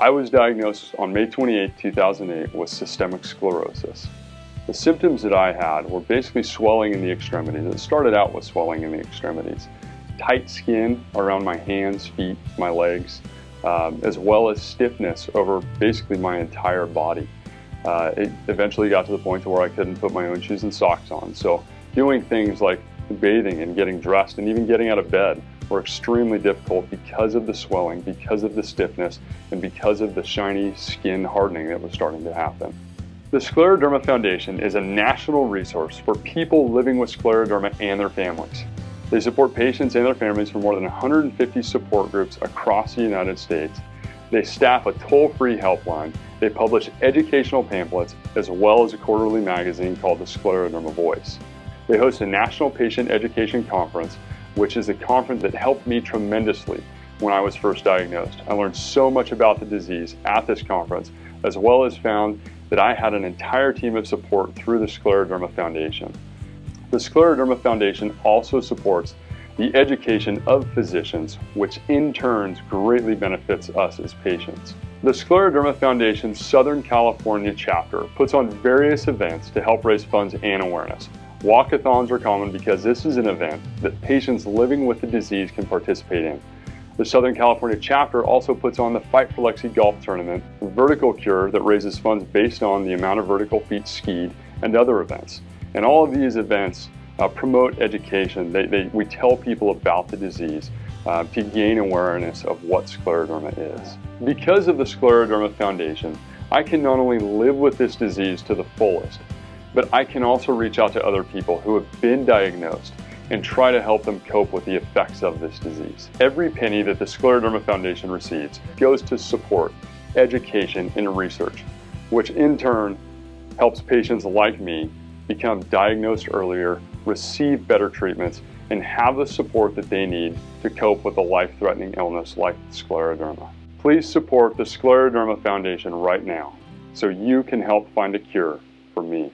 I was diagnosed on May 28, 2008 with systemic sclerosis. The symptoms that I had were basically swelling in the extremities. It started out with swelling in the extremities. Tight skin around my hands, feet, my legs, as well as stiffness over basically my entire body. It eventually got to the point where I couldn't put my own shoes and socks on. So doing things like bathing and getting dressed and even getting out of bed were extremely difficult because of the swelling, because of the stiffness, and because of the shiny skin hardening that was starting to happen. The Scleroderma Foundation is a national resource for people living with scleroderma and their families. They support patients and their families from more than 150 support groups across the United States. They staff a toll-free helpline. They publish educational pamphlets as well as a quarterly magazine called the Scleroderma Voice. They host a national patient education conference, which is a conference that helped me tremendously when I was first diagnosed. I learned so much about the disease at this conference, as well as found that I had an entire team of support through the Scleroderma Foundation. The Scleroderma Foundation also supports the education of physicians, which in turn greatly benefits us as patients. The Scleroderma Foundation's Southern California chapter puts on various events to help raise funds and awareness. Walkathons are common because this is an event that patients living with the disease can participate in. The Southern California chapter also puts on the Fight for Lexi golf tournament, the Vertical Cure that raises funds based on the amount of vertical feet skied, and other events. And all of these events promote education. We tell people about the disease to gain awareness of what scleroderma is. Because of the Scleroderma Foundation, I can not only live with this disease to the fullest, but I can also reach out to other people who have been diagnosed and try to help them cope with the effects of this disease. Every penny that the Scleroderma Foundation receives goes to support education and research, which in turn helps patients like me become diagnosed earlier, receive better treatments, and have the support that they need to cope with a life-threatening illness like scleroderma. Please support the Scleroderma Foundation right now so you can help find a cure for me.